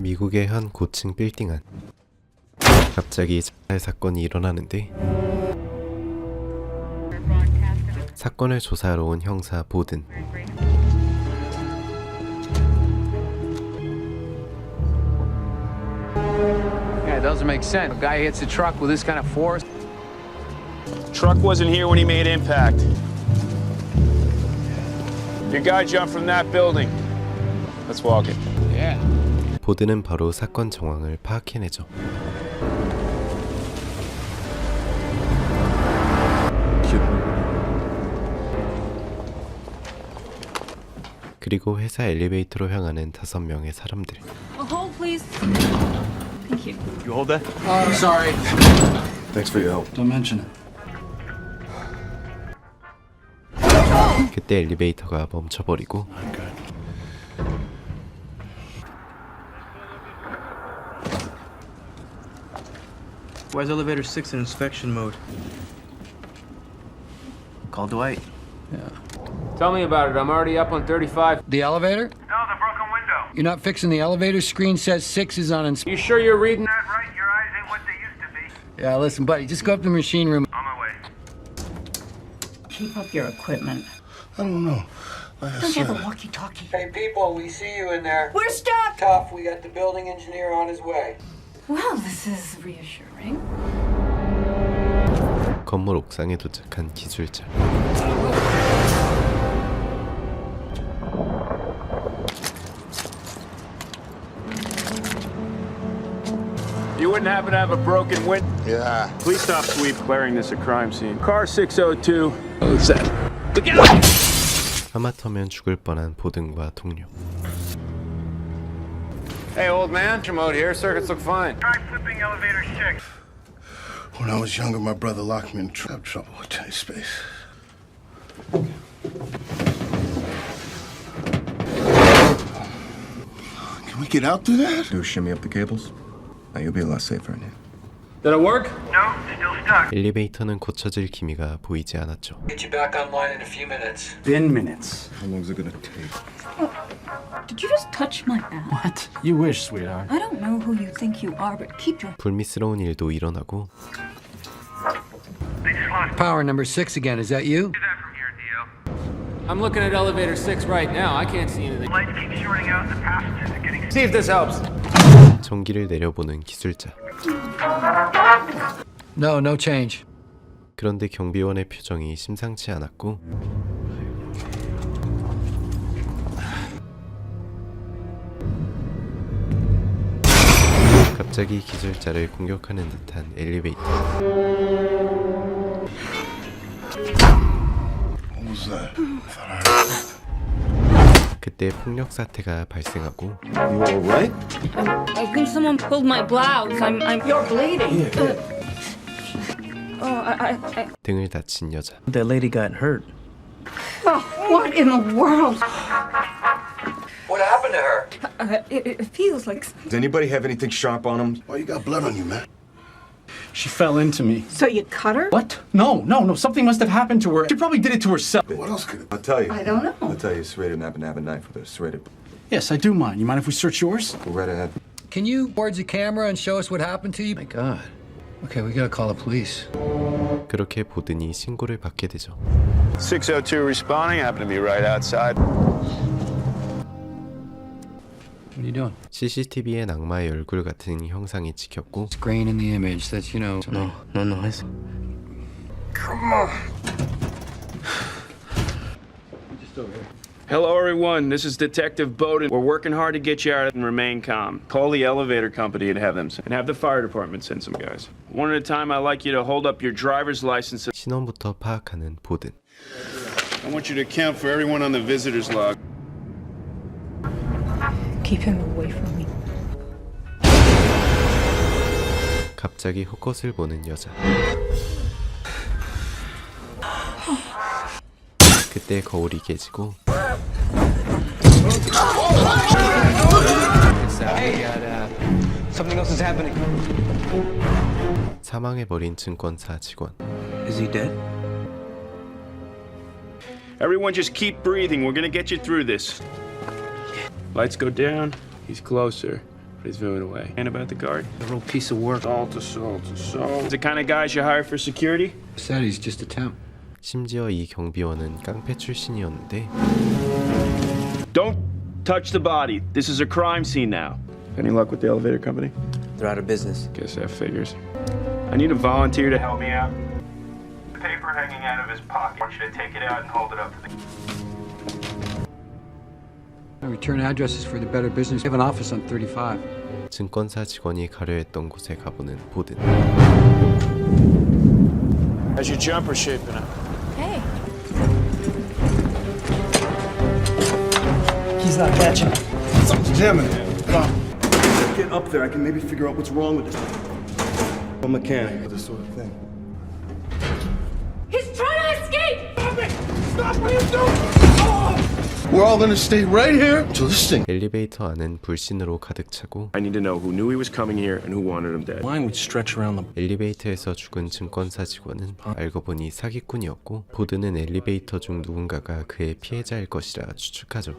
미국의 한 고층 빌딩 안. 갑자기 자살 사건이 일어나는데 사건을 조사하러 온 형사 보든. Yeah, it doesn't make sense. A guy hits a truck with this kind of force. Truck wasn't here when he made impact. Your guy jumped from that building. Let's walk it. Yeah. 보든은 바로 사건 정황을 파악해내죠. 그리고 회사 엘리베이터로 향하는 5명의 사람들. Hold, please. Thank you. You hold that? I'm sorry. Thanks for your help. Don't mention it. 그때 엘리베이터가 멈춰버리고 Why is elevator 6 in inspection mode? Call Dwight. Tell me about it. I'm already up on 35. The elevator? No, the broken window. You're not fixing the elevator? Screen says 6 is on inspection. You sure you're reading? That right? Your eyes ain't what they used to be. Yeah, listen, buddy, just go up to the machine room. On my way. Keep up your equipment. I don't know. Don't you have a walkie-talkie? Hey people, we see you in there. We're stuck! Tough, we got the building engineer on his way. Well, this is reassuring. 건물 옥상에 도착한 기술자. You wouldn't happen to have a broken window? Yeah. Please stop sweep clearing this a crime scene. Car 602. Who's that? 하마터면 죽을 뻔한 보든과 동료. Hey, old man. Remote here. Circuits look fine. Try flipping elevator 6. When I was younger, my brother locked me in trouble with tight space. Can we get out through that? Do shimmy up the cables. Now you'll be a lot safer in here. Did it work? No, still stuck. 엘리베이터는 고쳐질 기미가 보이지 않았죠. Get you back online in a few minutes. 10 minutes. How long is it gonna take? Did you just touch my back? What? You wish, sweetheart. I don't know who you think you are, but keep your... 불미스러운 일도 일어나고 They just lost Power number 6 again, is that you? that from here, Dio. I'm looking at elevator 6 right now. I can't see anything. Lights keep shorting out and the passengers are getting... See if this helps. 전기를 내려보는 기술자. No, no change. 그런데 경비원의 표정이 심상치 않았고 갑자기 기술자를 공격하는 듯한 엘리베이터. What was that? I thought I heard. 그때 폭력 사태가 발생하고 You all right? I think someone pulled my blouse. You're bleeding. I... 등을 다친 여자. That lady got hurt. Oh, what in the world? What happened to her? It feels like... Does anybody have anything sharp on them? Why you got blood on you, man? She fell into me. So you cut her? What? No. Something must have happened to her. She probably did it to herself. What else could it be? I'll tell you. I don't know. I'll tell you. Serrated happen to have a knife with a serrated. Yes, I do mind. You mind if we search yours? Go right ahead. Can you towards the camera and show us what happened to you? My God. Okay, we gotta call the police. 그렇게 보든이 신고를 받게 되죠. 602 responding. Happened to be right outside. What are you doing? CCTV엔 악마의 얼굴 같은 형상이 찍혔고 Grain in the image, that's, you know... No noise. Hello, everyone. This is Detective Bowden. We're working hard to get you out and remain calm. Call the elevator company and have the fire department send some guys. One at a time, I'd like you to hold up your driver's license. 신원부터 파악하는 보든. I want you to account for everyone on the visitor's log. Keep him away from me. 갑자기 헛것을 보는 여자. 그때 거울이 깨지고 Something else is happening. 사망해버린 증권사 직원. Is he dead? Everyone just keep breathing. We're gonna get you through this. Lights go down. He's closer. But he's moving away. And about the guard? A real piece of work. Salt to salt to salt. The kind of guys you hire for security? Said he's just a temp. 심지어 이 경비원은 깡패 출신이었는데 Don't touch the body. This is a crime scene now. Any luck with the elevator company? They're out of business. Guess that figures. I need a volunteer to help me out. The paper hanging out of his pocket. I want you to take it out and hold it up to the... Return addresses for the Better Business. We have an office on 35. 증권사 직원이 가려 했던 곳에 가보는 보든. How's your jumper shaping up? Hey. He's not catching. Something's jamming. Get up there. I can maybe figure out what's wrong with this. I'm a mechanic. This sort of thing. He's trying to escape! Stop it! Stop what you're doing! We're all gonna stay right here until this thing. 엘리베이터 안은 불신으로 가득 차고 I need to know who knew he was coming here and who wanted him dead. Line would stretch around the... 엘리베이터에서 죽은 증권사 직원은 알고 보니 사기꾼이었고 보드는 엘리베이터 중 누군가가 그의 피해자일 것이라 추측하죠.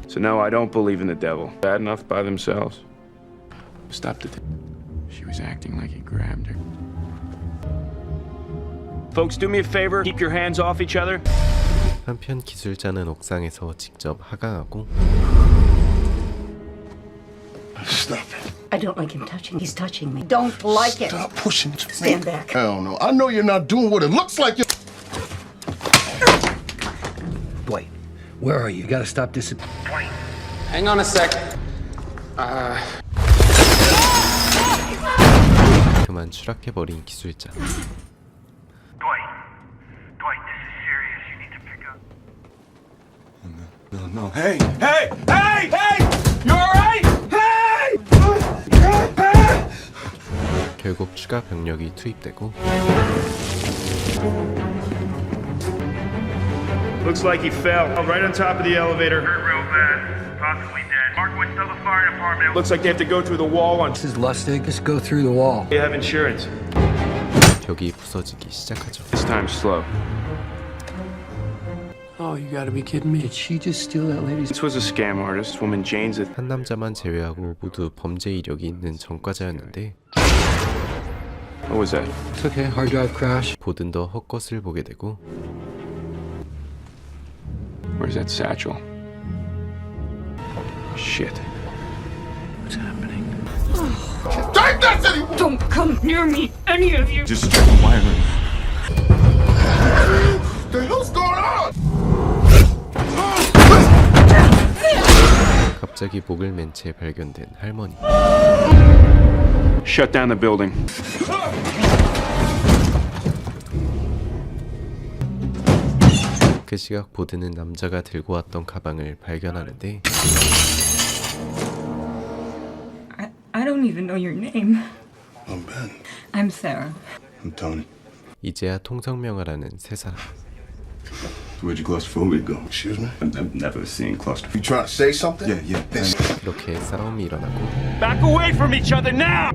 So no, I don't believe in the devil. Bad enough by themselves. Stop the She was acting like he grabbed her. Folks, do me a favor. Keep your hands off each other. 한편 기술자는 옥상에서 직접 하강하고 Stop it. I don't like him touching. He's touching me. Don't like it. Stop pushing it. Stand back. Hell no. I know you're not doing what it looks like you're... Dwight, where are you? You gotta stop this. Hang on a sec. 그만 추락해버린 기술자. Dwight, this is serious. You need to pick up. No. Hey! You alright? 결국 추가 병력이 투입되고 Looks like he fell right on top of the elevator. Hurt real bad. Possibly dead. Markwood, tell the fire department. Looks like they have to go through the wall on. This is Lustig. Just go through the wall. They have insurance. 벽이 부서지기 시작하죠. This time's slow. Oh, you gotta be kidding me. Did she just steal that lady's... This was a scam artist, woman Jane's a... 한 남자만 제외하고 모두 범죄 이력이 있는 전과자였는데 What was that? It's okay. Hard drive crash. 보든 더 헛것을 보게 되고 Where's that satchel? Shit. What's happening? Take that city! Don't come near me, any of you! Just check the wiring. What the hell's going on? 갑자기 목을 맨 채 발견된 할머니. Shut down the building. 그 시각 보드는 남자가 들고 왔던 가방을 발견하는데 I don't even know your name. I'm Ben. I'm Sarah. I'm Tony. 이제야 통성명하라는 세 사람. Where'd your claustrophobia go? Excuse me? I've never seen claustrophobia. You trying to say something? Yeah. 이렇게 싸움이 일어나고 Back away from each other now!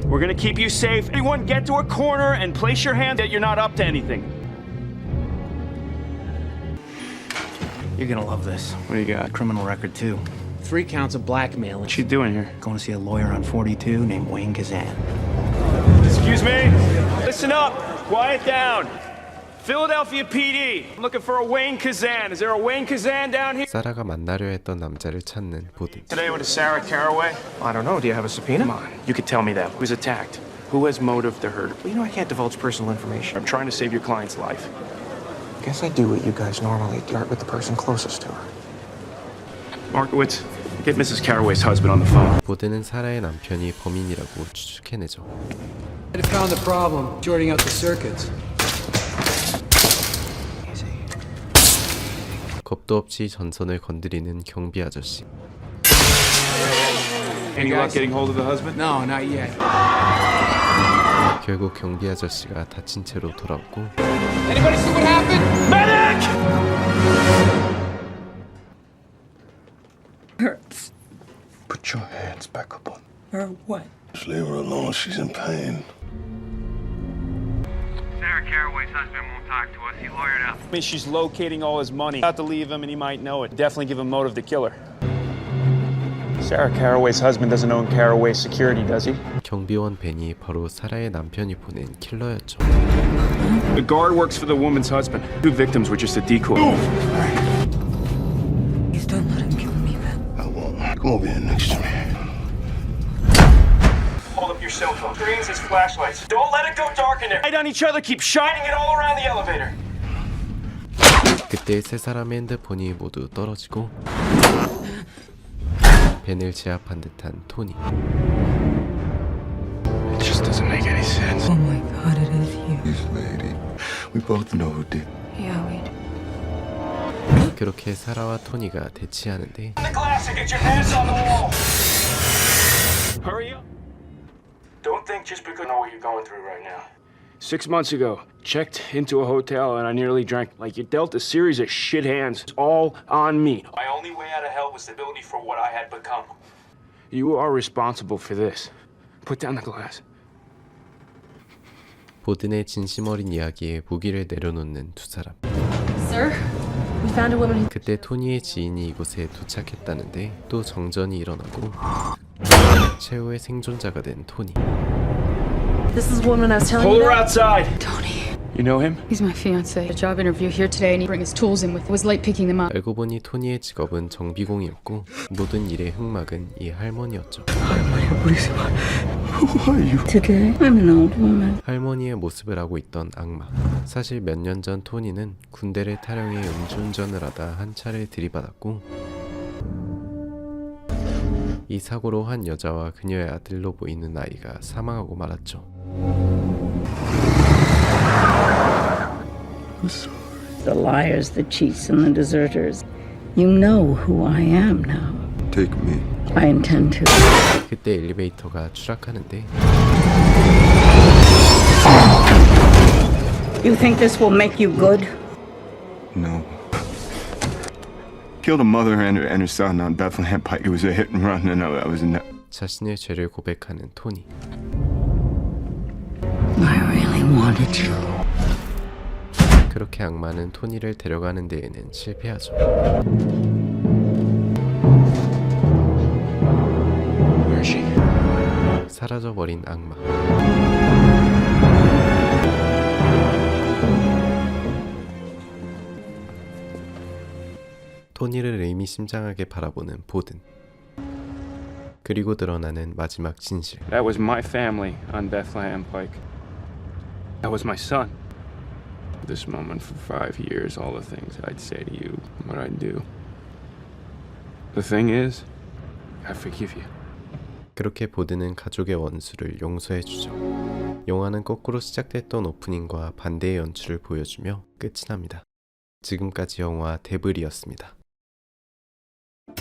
We're gonna keep you safe. Everyone get to a corner and place your hand that you're not up to anything. You're gonna love this. What do you got? Criminal record, too. 3 counts of blackmail. What you doing here? Going to see a lawyer on 42 named Wayne Kazan. Excuse me? Listen up. Quiet down. Philadelphia PD. I'm looking for a Wayne Kazan. Is there a Wayne Kazan down here? 사라가 만나려 했던 남자를 찾는 보든. Today with a Sarah Caraway? I don't know. Do you have a subpoena? Come on. You could tell me that. Who's attacked? Who has motive to hurt? Well, you know I can't divulge personal information. I'm trying to save your client's life. Guess I do what you guys normally do. Start with the person closest to her. Markowitz, get Mrs. Caraway's husband on the phone. 보든은 사라의 남편이 범인이라고 추측해내죠. I found the problem. Shorting out the circuits. 겁도 없이 전선을 건드리는 경비 아저씨. Any luck getting hold of the husband? No, not yet. 결국 경비 아저씨가 다친 채로 돌아오고 Anybody see what happened? Medic! Hurts. Put your hands back up on. Or what? Just leave her alone. She's in pain. Sarah Caraway's husband won't talk to us. He lawyered up. I mean, she's locating all his money. About to leave him and he might know it. Definitely give him motive to kill her. Sarah Caraway's husband doesn't own Caraway Security, does he? 경비원 벤이 바로 사라의 남편이 보낸 킬러였죠. The guard works for the woman's husband. Two victims were just a decoy. Please don't let him kill me, Ben. I won't. Come over here next to me. Hold up your cell phone. Screens as flashlights. Don't let it go dark in there. Light on each other. Keep shining it all around the elevator. 그때 세 사람의 핸드폰이 모두 떨어지고 벤을 제압한 듯한 토니. It just doesn't make any sense. Oh my God, it is you. This lady. We both know who did. Yeah, we do. 그렇게 사라와 토니가 대치하는데 The glass and get your hands on the wall. Hurry up. Don't think just because I know what you're going through right now. 6 months ago, checked into a hotel and I nearly drank. Like you dealt a series of shit hands. It's all on me. My only way out of hell was stability for what I had become. You are responsible for this. Put down the glass. 보든의 진심 어린 이야기에 무기를 내려놓는 두 사람. Sir, we found a woman. 그때 토니의 지인이 이곳에 도착했다는데 또 정전이 일어나고 최후의 생존자가 된 토니. This is the woman I was telling Pull you her about. outside. Tony. You know him? He's my fiance. A job interview here today, and he bring his tools in with. Was late picking them up. 알고 보니 토니의 직업은 정비공이었고 모든 일의 흑막은 이 할머니였죠. Who are you? Today, I'm an old woman. 할머니의 모습을 하고 있던 악마. 사실 몇 년 전 토니는 군대를 탈영해 음주운전을 하다 한 차를 들이받았고 이 사고로 한 여자와 그녀의 아들로 보이는 아이가 사망하고 말았죠. The liars, the cheats, and the deserters. You know who I am now. Take me. I intend to. 그때 엘리베이터가 추락하는데 You think this will make you good? No. Killed a mother and her son on Bethlehem Pike. It was a hit and run, and I was in that. 자신의 죄를 고백하는 토니. I really wanted you. 그렇게 악마는 토니를 데려가는 데에는 실패하죠. Where is she? 사라져버린 악마. 토니를 의미심장하게 바라보는 보든. 그리고 드러나는 마지막 진실. That was my family on Bethlehem Pike. That was my son. This moment for 5 years, all the things I'd say to you, what I'd do. The thing is, I forgive you. 그렇게 보드는 가족의 원수를 용서해주죠. 영화는 거꾸로 시작됐던 오프닝과 반대의 연출을 보여주며 끝이 납니다. 지금까지 영화 데블이었습니다.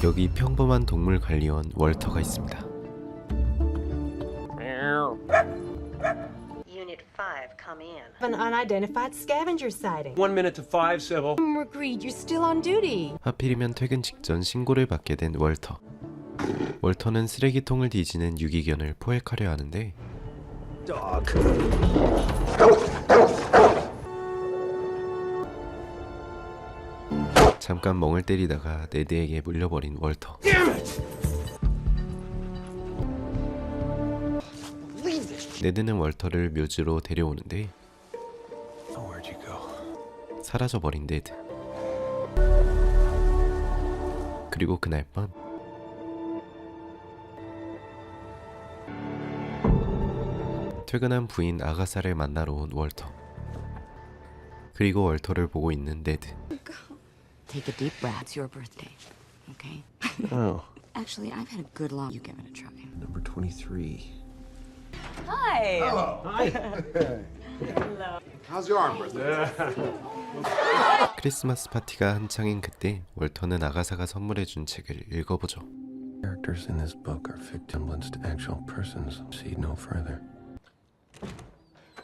여기 평범한 동물 관리원 월터가 있습니다. Unit 5, come in. An unidentified scavenger sighting. 1 minute to 5, Sybil. Reed, you're still on duty. 하필이면 퇴근 직전 신고를 받게 된 월터. 월터는 쓰레기통을 뒤지는 유기견을 포획하려 하는데 잠깐 멍을 때리다가 네드에게 물려버린 월터. 네드는 월터를 묘지로 데려오는데 사라져버린 네드. 그리고 그날 밤 퇴근한 부인 아가사를 만나러 온 월터. 그리고 월터를 보고 있는 네드. Take a deep breath. It's your birthday, okay? Oh. Actually, I've had a good long. You give it a try. Number 23. Hi. Hello. Hi. Hello. How's your arm, brother? 크리스마스 파티가 한창인 그때 월터는 아가사가 선물해준 책을 읽어보죠. Characters in this book are fictimless to actual persons. See no further.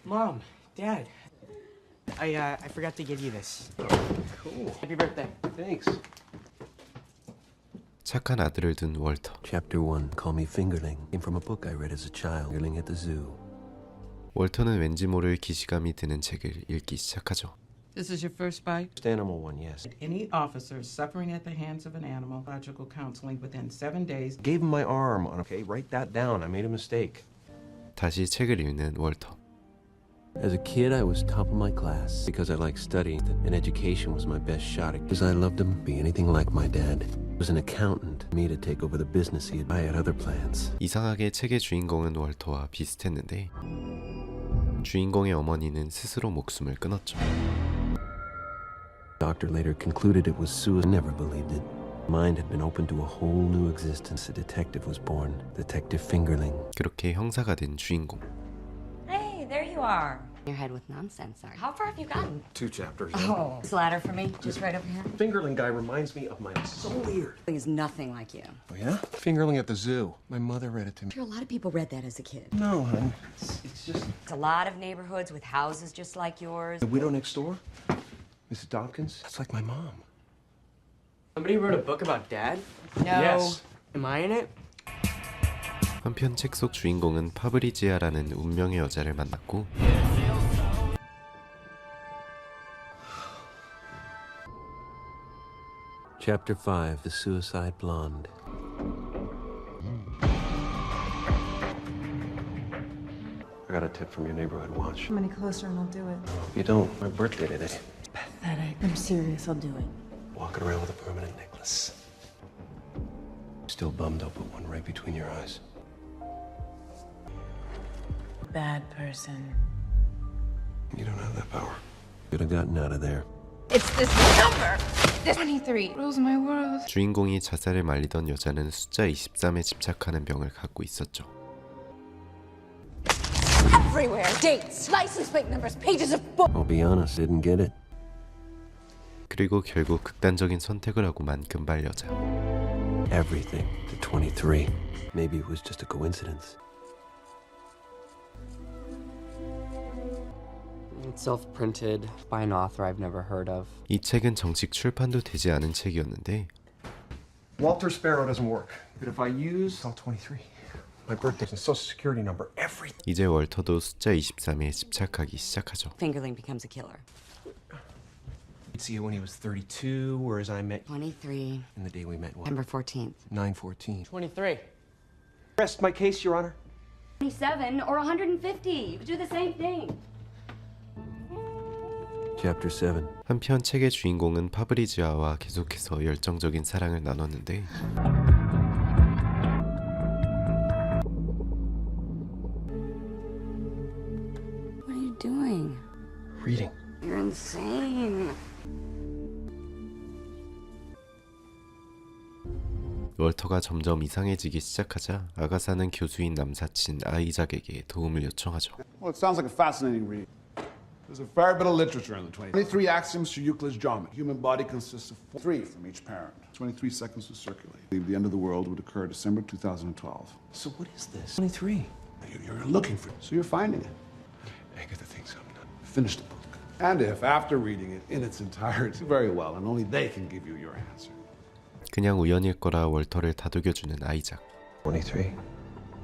Mom, Dad, I forgot to give you this. Cool. Happy birthday. Thanks. 착한 아들을 둔 월터. Chapter 1, Call Me Fingerling, came from a book I read as a child, Fingerling at the zoo. 월터는 왠지 모를 기시감이 드는 책을 읽기 시작하죠. This is your first bite? First animal one, yes. Any officers suffering at the hands of an animal, logical counseling within 7 days. Gave him my arm on, okay? Write that down. I made a mistake. 다시 책을 읽는 월터. As a kid, I was top of my class because I liked studying, and education was my best shot. Because I loved him, be anything like my dad. He was an accountant, me to take over the business. I had other plans. 이상하게 책의 주인공은 월터와 비슷했는데 주인공의 어머니는 스스로 목숨을 끊었죠. Doctor later concluded it was suicide. I never believed it. Mind had been opened to a whole new existence. A detective was born, Detective Fingerling. 그렇게 형사가 된 주인공. Hey, there you are. Your head with nonsense, sorry. How far have you gotten? 2 chapters. Oh, this ladder for me, just right over here. Fingerling guy reminds me of my. So weird. He's nothing like you. Oh yeah? Fingerling at the zoo. My mother read it to me. I'm sure a lot of people read that as a kid. No, hon. It's just It's a lot of neighborhoods with houses just like yours. the widow next door, Mrs. Dawkins. That's like my mom. Somebody wrote a book about Dad? No. Yes. Am I in it? 한편 책 속 주인공은 파브리지아라는 운명의 여자를 만났고 Chapter 5: The Suicide Blonde. I got a tip from your neighborhood watch. Come any closer and I'll do it. If you don't, my birthday today. Pathetic. I'm serious. I'll do it. Walking around with a permanent necklace. Still bummed I'll put one right between your eyes. Bad person. You don't have that power. Could have gotten out of there. It's this number. This 23 rules my world. 주인공이 자살을 말리던 여자는 숫자 23에 집착하는 병을 갖고 있었죠. Everywhere. Dates, license plate numbers, pages of books. I'll be honest, didn't get it. 그리고 결국 극단적인 선택을 하고만 금발 여자. Everything to 23. Maybe it was just a coincidence. It's self-printed by an author I've never heard of. 이 책은 정식 출판도 되지 않은 책이었는데 Walter Sparrow doesn't work. But if I use cell 23, my birthday and social security number, everything. 이제 월터도 숫자 23에 집착하기 시작하죠. Fingerling becomes a killer. I'd see it when he was 32, whereas I met 23, in the day we met. What? September 14th. 9/14. 23. Rest my case, Your Honor. 27 or 150. You could do the same thing. Chapter 7. 한편 책의 주인공은 파브리지아와 계속해서 열정적인 사랑을 나눴는데 What are you doing? Reading. You're insane. 월터가 점점 이상해지기 시작하자 아가사는 교수인 남사친 아이작에게 도움을 요청하죠. Well, it sounds like a fascinating read. There's a fair bit of literature in the 23 axioms to Euclid's geometry. Human body consists of 3 from each parent. 23 seconds to circulate. The end of the world would occur December 2012. So what is this? 23. You're looking for it, so you're finding it. Agatha thinks I'm not. Finish the book. And if, after reading it in its entirety, very well, and only they can give you your answer. 그냥 우연일 거라 월터를 다독여주는 아이작. 23.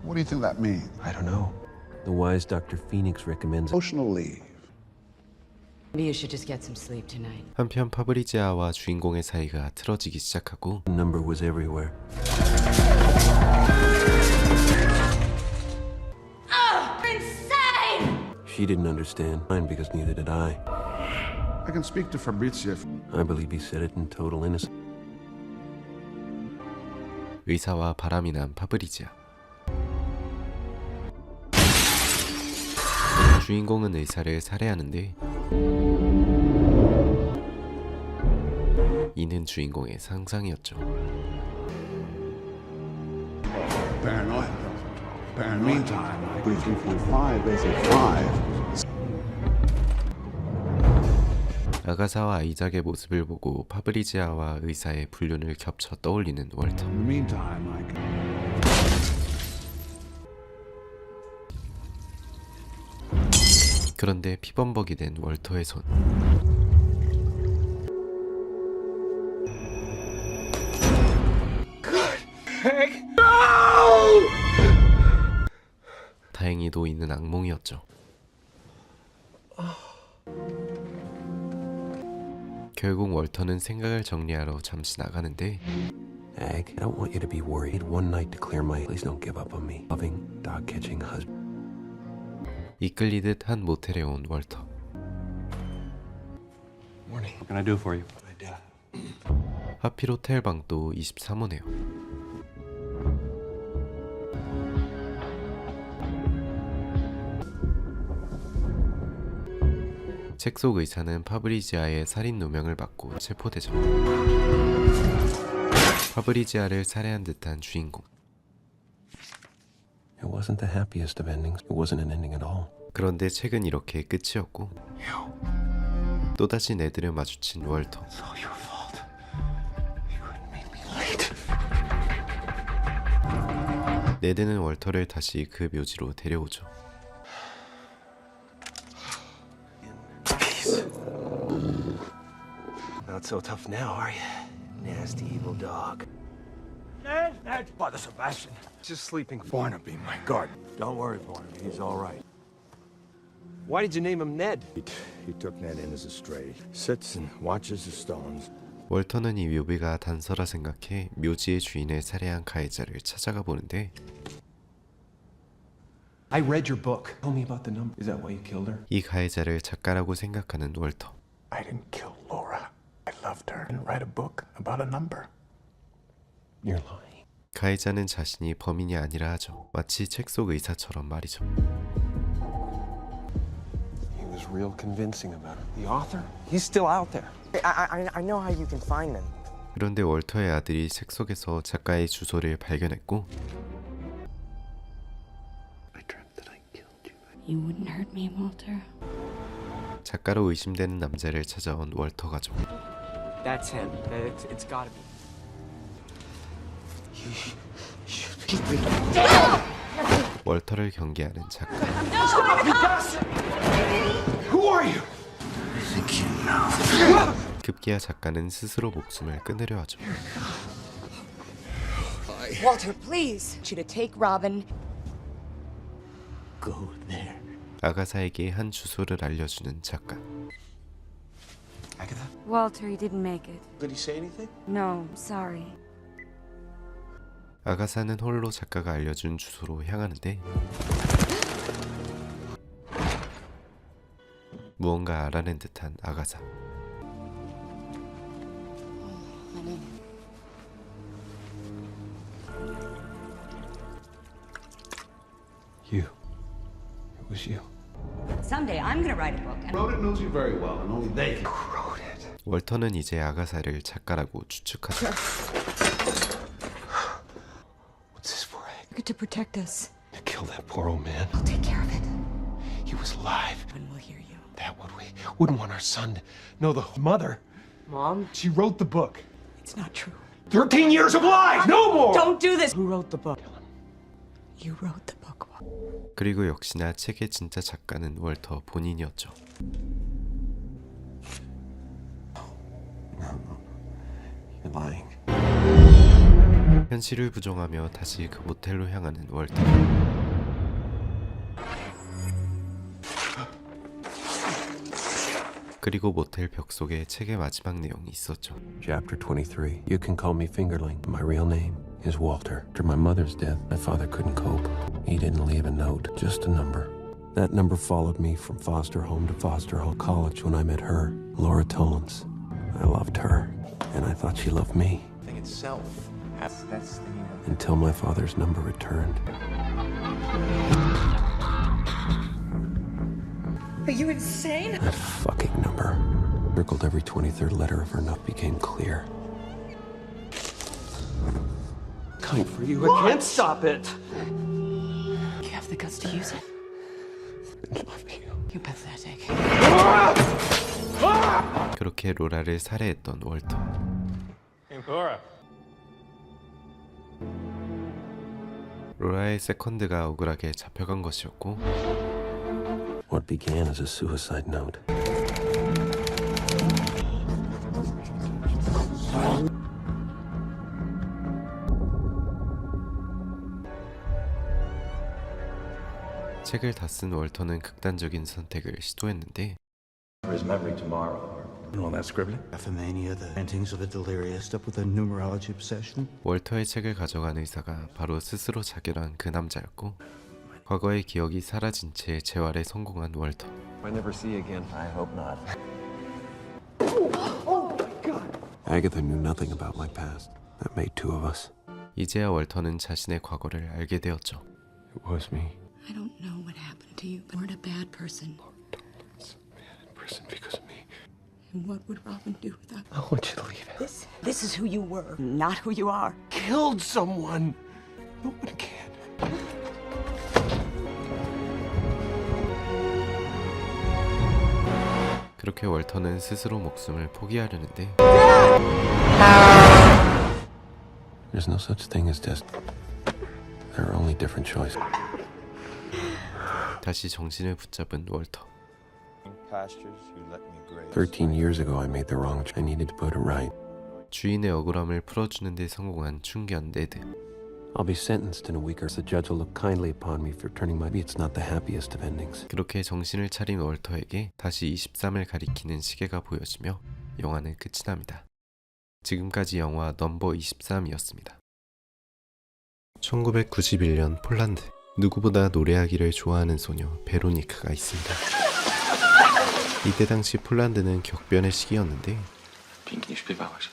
What do you think that means? I don't know. The wise Dr. Phoenix recommends Emotional leave. Maybe you should just get some sleep tonight. 한편 파브리지아와 주인공의 사이가 틀어지기 시작하고 the number was everywhere. You're insane! She didn't understand mine because neither did I. I can speak to Fabrizio. I believe he said it in total innocence. 의사와 바람이 난 파브리지아. 주인공은 의사를 살해하는데 이는 주인공의 상상이었죠. Paranoia. Meantime, 3.5, they say 5. 아가사와 아이작의 모습을 보고 파브리지아와 의사의 불륜을 겹쳐 떠올리는 월터. Meantime, I can... 그런데 피범벅이 된 월터의 손. 다행히도 이는 악몽이었죠. 결국 월터는 생각을 정리하러 잠시 나가는데 Ag, I don't want you to be worried. One night to clear my... Please don't give up on me. Loving, dog-catching husband. 이끌리듯 한 모텔에 온 월터. Morning. What can I do for you? 하필 호텔 방도 23호네요. 책 속 의사는 파브리지아의 살인 누명을 받고 체포되죠. 파브리지아를 살해한 듯한 주인공. It wasn't the happiest of endings. It wasn't an ending at all. 그런데 책은 이렇게 끝이었고 또다시 네드를 마주친 월터. 네드는 월터를 다시 그 묘지로 데려오죠. Not so tough now, are you? Nasty evil dog. Ned, Father Sebastian. Just sleeping. Barnaby, my garden. Don't worry, Barnaby. He's all right. Why did you name him Ned? He took Ned in as a stray. Sits and watches the stones. 월터는 이 묘비가 단서라 생각해 묘지의 주인을 살해한 가해자를 찾아가 보는데 I read your book. Tell me about the number. Is that why you killed her? 이 가해자를 작가라고 생각하는 월터. I didn't kill Laura. I loved her and write a book about a number. You're lying. 가해자는 자신이 범인이 아니라 하죠. 마치 책 속 의사처럼 말이죠. He was real convincing about it. The author? He's still out there. I know how you can find them. 그런데 월터의 아들이 책 속에서 작가의 주소를 발견했고 You wouldn't hurt me, Walter. 작가로 의심되는 남자를 찾아온 월터 가족. That's him. It's gotta be. 월터를 경계하는 작가. Who are you? 급기야 작가는 스스로 목숨을 끊으려 하죠. Walter, please. You to take Robin. Go there. 아가사에게 한 주소를 알려주는 작가. Agatha? Walter, he didn't make it. Did he say anything? No, sorry. 아가사는 홀로 작가가 알려준 주소로 향하는데 무언가 알아낸 듯한 아가사. You. It was you. Someday I'm gonna write a book. Wrote it knows you very well, and only they can. Wrote it. 월터는 이제 아가사를 작가라고 추측하죠. What's this for, Egg? To protect us. To kill that poor old man. I'll take care of it. He was alive. And we'll hear you. That would we wouldn't want our son to know the mother. Mom? She wrote the book. It's not true. 13 years of lies! No more! Don't do this! Who wrote the book? You wrote the book. 그리고 역시나 책의 진짜 작가는 월터 본인이었죠. You're lying. 현실을 부정하며 다시 그 모텔로 향하는 월터. 그리고 모텔 벽 속에 책의 마지막 내용이 있었죠. Chapter 23. You can call me Fingerling. My real name is Walter. After my mother's death, my father couldn't cope. He didn't leave a note, just a number. That number followed me from foster home to foster home. College when I met her, Laura Tollins. I loved her, and I thought she loved me. The thing itself. Until my father's number returned. Are you insane? That fucking number. Circled every 23rd letter of her note became clear. Coming for you. I can't stop it. You have the guts to use it. I love you. You're pathetic. 그렇게 로라를 살해했던 월터. Hey, Laura. 로라의 세컨드가 억울하게 잡혀간 것이었고 What began as a suicide note. 책을 다 쓴 월터는 극단적인 선택을 시도했는데 For his memory tomorrow, All that scribbling? Ephemania, the paintings of a delirious, up with a numerology obsession. 월터의 책을 가져간 의사가 바로 스스로 자결한 그 남자였고, 과거의 기억이 사라진 채 재활에 성공한 월터. I never see you again. I hope not. Agatha knew nothing about my past. That made two of us. 이제야 월터는 자신의 과거를 알게 되었죠. It was me. I don't know what happened to you, but you weren't a bad person. In prison because of me. And what would Robin do without I want you to leave it. This is who you were, not who you are. Killed someone. No one can. 그렇게 월터는 스스로 목숨을 포기하려는데 There's no such thing as destiny. There are only different choices. 다시 정신을 붙잡은 월터. 13 years ago I made the wrong choice. I needed to put it right. 주인의 억울함을 풀어주는 데 성공한 충견 네드. I'll be sentenced in a week or so. The judge will look kindly upon me for turning my... It's not the happiest of endings. 그렇게 정신을 차린 월터에게 다시 23을 가리키는 시계가 보여지며 영화는 끝이 납니다. 지금까지 영화 넘버 23이었습니다. 1991년 폴란드. 누구보다 노래하기를 좋아하는 소녀 베로니카가 있습니다. 이때 당시 폴란드는 격변의 시기였는데 Pięknie śpiewałaś.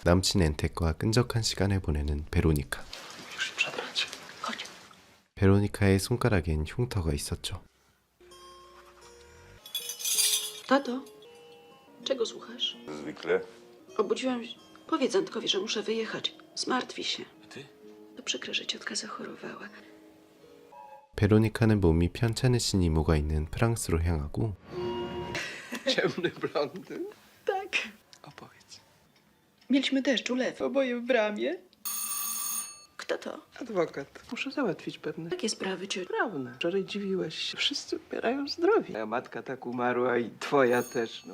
남친 엔텍과 끈적한 시간을 보내는 베로니카. Już się przebrać. 베로니카의 손가락엔 흉터가 있었죠. Tato, czego słuchasz? Zwykle. Obudziłam się. Powiedz Antkowi, że muszę wyjechać. Zmartwi się. Ty? To przykre, że ciotka zachorowała. 베로니카는 몸이 편찮으신 이모가 있는 프랑스로 향하고 Ciemny blondyn. Tak. Opowiedz. Mieliśmy deszcz, ulew. Oboje w bramie. Kto to? Adwokat. Muszę załatwić pewne Jakie sprawy, ciociu? prawne. Wczoraj dziwiłeś się. Wszyscy umierają zdrowi. Moja matka tak umarła i twoja też, no.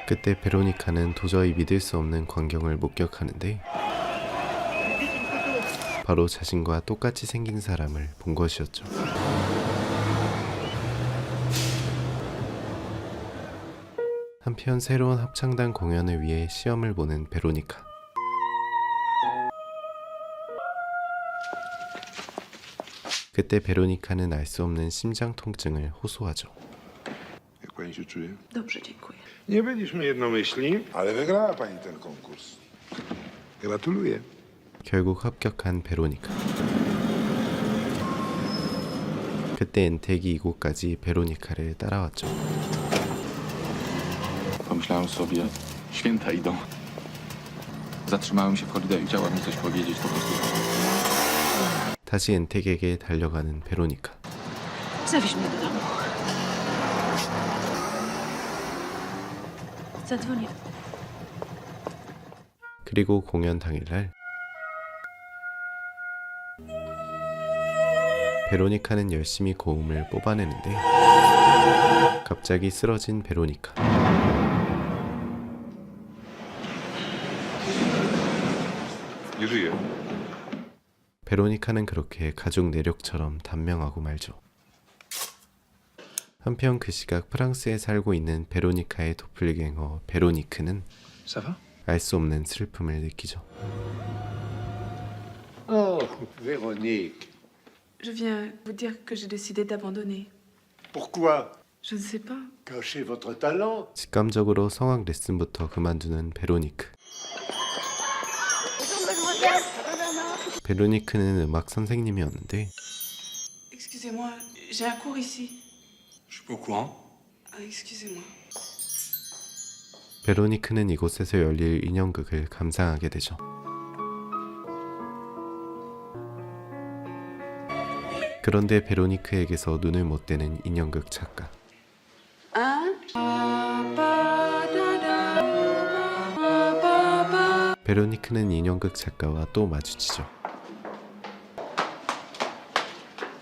그때 베로니카는 도저히 믿을 수 없는 광경을 목격하는데 바로 자신과 똑같이 생긴 사람을 본 것이었죠. 한편 새로운 합창단 공연을 위해 시험을 보는 베로니카. 그때 베로니카는 알 수 없는 심장 통증을 호소하죠. Jak pani się czuje? Dobrze, dziękuję. Nie byliśmy jednomyślni. Ale wygrała pani ten konkurs. Gratuluję. 결국 합격한 베로니카. 그때 엔텍이 이곳까지 베로니카를 따라왔죠. Pomyślałem sobie, święta idą. Zatrzymałem się w holidayu. Chciała mi coś powiedzieć po prostu. 다시 엔텍에게 달려가는 베로니카. Zawieź mnie do domu. Zadzwonię. 그리고 공연 당일날 베로니카는 열심히 고음을 뽑아내는데 갑자기 쓰러진 베로니카. Nie żyje. 베로니카는 그렇게 가족 내력처럼 단명하고 말죠. 한편 그 시각 프랑스에 살고 있는 베로니카의 도플갱어 베로니크는 알 수 없는 슬픔을 느끼죠. Oh, Véronique. Je viens vous dire que j'ai décidé d'abandonner. Pourquoi? Je ne sais pas. Cachez votre talent. 직감적으로 성악 레슨부터 그만두는 베로니크. 베로니크는 음악 선생님이었는데 Excusez-moi, j'ai un cours ici. Je suis pas au courant. Ah, excusez-moi. 베로니크는 이곳에서 열릴 인형극을 감상하게 되죠. 그런데 베로니크에게서 눈을 못 떼는 인형극 작가. 베로니크는 인형극 작가와 또 마주치죠.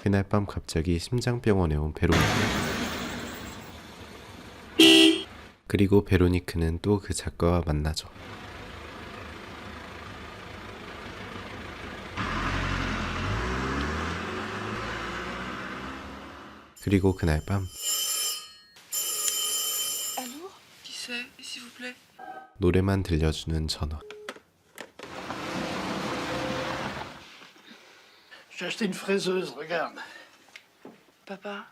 그날 밤 갑자기 심장병원에 온 베로니크. 그리고 베로니크는 또 그 작가와 만나죠. 그리고 그날 밤 Allô? Qui c'est? S'il vous plaît. 노래만 들려주는 전화. J'ai acheté une fraiseuse, regarde. Papa,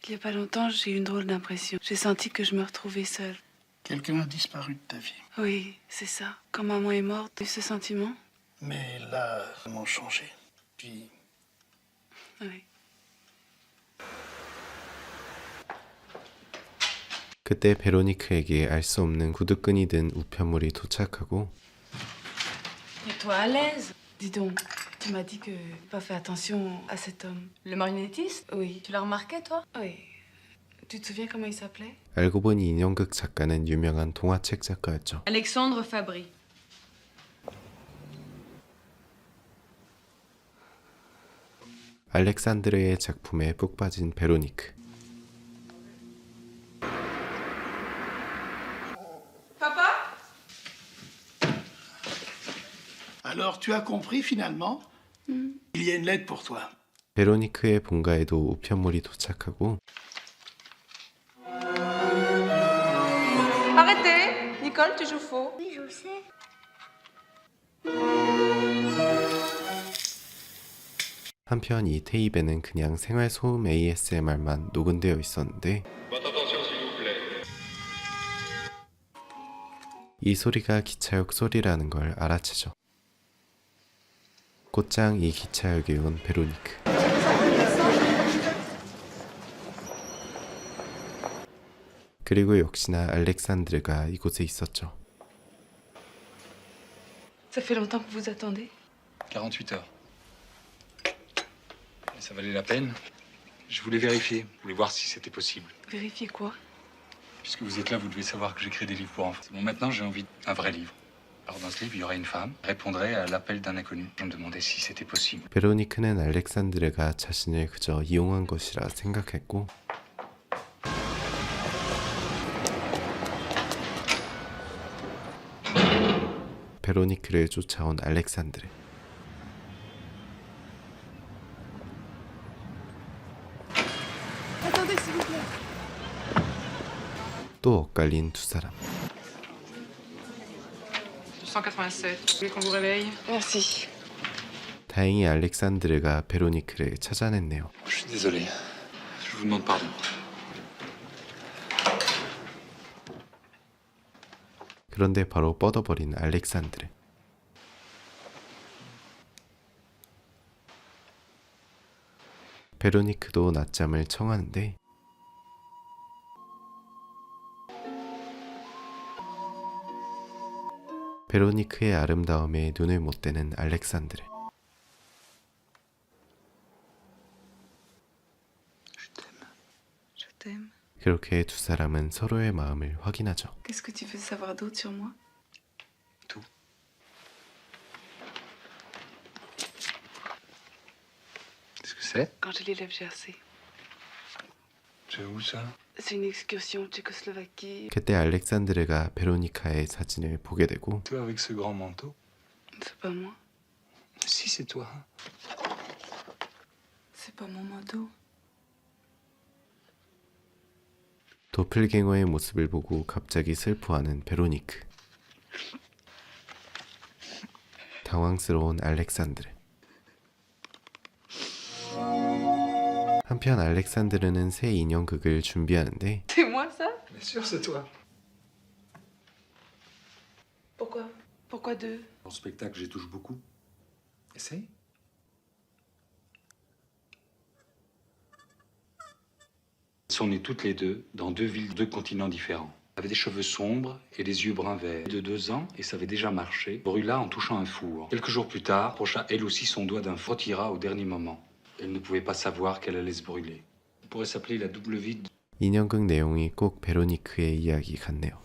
il y a pas longtemps, j'ai eu une drôle d'impression. J'ai senti que je me retrouvais seule. Quelqu'un a disparu de ta vie. Oui, c'est ça. Quand maman est morte, j'ai eu ce sentiment. Mais là, ça m'a changé. Puis, Oui. 그때 베로니크에게 알 수 없는 구두끈이 든 우편물이 도착하고 Et toi à l'aise? Dis donc, tu m'as dit que pas fait attention à cet homme. Le marionnettiste? Oui. Tu l'as remarqué, toi? Oui. Tu te souviens comment il s'appelait? 알고 보니 인형극 작가는 유명한 동화책 작가였죠. Alexandre Fabry. 알렉산드르의 작품에 푹 빠진 베로니크. Papa? alors tu as compris finalement? Il y a une lettre pour toi. 베로니크의 본가에도 우편물이 도착하고 Arrêtez! Nicole, tu joues faux. Oui, je le sais. 한편 이 테이프에는 그냥 생활소음 ASMR만 녹음되어 있었는데 이 소리가 기차역 소리라는 걸 알아채죠. 곧장 이 기차역에 온 베로니크. 그리고 역시나 알렉산드르가 이곳에 있었죠. Ça fait longtemps que vous attendez? 48 heures. Mais ça valait la peine. Je voulais vérifier, je voulais voir si c'était possible. Vérifiez quoi? Puisque vous êtes là, vous devez savoir que j'écris des livres pour enfants. Bon, maintenant, j'ai envie d'un vrai livre. Alors, dans ce livre, il y aurait une femme qui répondrait à l'appel d'un inconnu. Je me demandais si c'était possible. 베로니크는 알렉산드르가 자신을 그저 이용한 것이라 생각했고 베로니크를 쫓아온 알렉산드르. Attendez, s'il vous plaît. 또 엇갈린 두 사람. 187. Vous voulez qu'on vous réveille? Merci. 다행히 알렉산드르가 베로니크를 찾아냈네요. Je suis désolé. Je vous demande pardon. 그런데 바로 뻗어버린 알렉산드르. 베로니크도 낮잠을 청하는데 베로니크의 아름다움에 눈을 못 떼는 알렉산드르. Je t'aime. 그렇게 두 사람은 서로의 마음을 확인하죠. Qu'est-ce que tu veux savoir d'autre sur moi? Tout. Qu'est-ce que c'est? Quand j'ai l'élève GRC. C'est où ça? C'est une excursion Tchécoslovaquie. 그때 알렉산드르가 베로니카의 사진을 보게 되고 Toi avec ce grand manteau? C'est pas moi. Si, c'est toi. C'est pas mon manteau. 도플갱어의 모습을 보고 갑자기 슬퍼하는 베로니크. 당황스러운 알렉산드르. 한편 알렉산드르는 새 인형극을 준비하는데 C'est moi ça? Bien sûr, c'est toi. Pourquoi? Pourquoi deux? Dans le spectacle, j'y touche beaucoup. Essaye. Elles sont nées toutes les deux dans deux villes, deux continents différents. Elles avaient des cheveux sombres et des yeux brun vert. De 2 ans, et ça avait déjà marché, brûla en touchant un four. Quelques jours plus tard, approcha elle aussi son doigt d'un four, tira au dernier moment. Elle ne pouvait pas savoir qu'elle allait se brûler. On pourrait s'appeler la double vie. 인형극 내용이 꼭 베로니크의 이야기 같네요.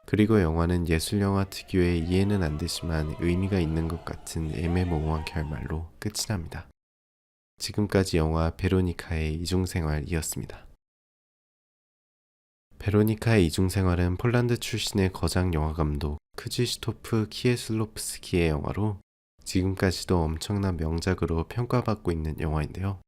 그리고 영화는 예술영화 특유의 이해는 안 되지만 의미가 있는 것 같은 애매모호한 결말로 끝이 납니다. 지금까지 영화 베로니카의 이중생활이었습니다. 베로니카의 이중생활은 폴란드 출신의 거장 영화감독 크지스토프 키에슬로프스키의 영화로 지금까지도 엄청난 명작으로 평가받고 있는 영화인데요.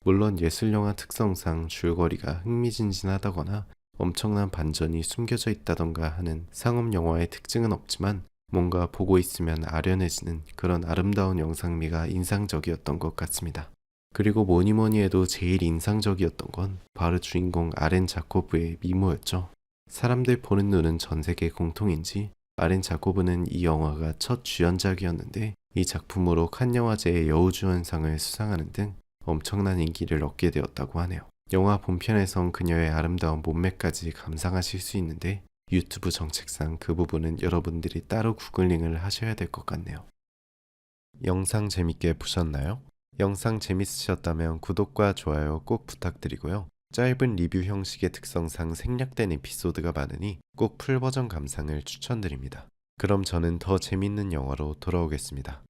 물론 예술영화 특성상 줄거리가 흥미진진하다거나 엄청난 반전이 숨겨져 있다던가 하는 상업영화의 특징은 없지만 뭔가 보고 있으면 아련해지는 그런 아름다운 영상미가 인상적이었던 것 같습니다. 그리고 뭐니뭐니 해도 제일 인상적이었던 건 바로 주인공 아렌 자코브의 미모였죠. 사람들 보는 눈은 전 세계 공통인지 아렌 자코브는 이 영화가 첫 주연작이었는데 이 작품으로 칸 영화제의 여우주연상을 수상하는 등 엄청난 인기를 얻게 되었다고 하네요. 영화 본편에선 그녀의 아름다운 몸매까지 감상하실 수 있는데 유튜브 정책상 그 부분은 여러분들이 따로 구글링을 하셔야 될 것 같네요. 영상 재밌게 보셨나요? 영상 재밌으셨다면 구독과 좋아요 꼭 부탁드리고요. 짧은 리뷰 형식의 특성상 생략된 에피소드가 많으니 꼭 풀버전 감상을 추천드립니다. 그럼 저는 더 재밌는 영화로 돌아오겠습니다.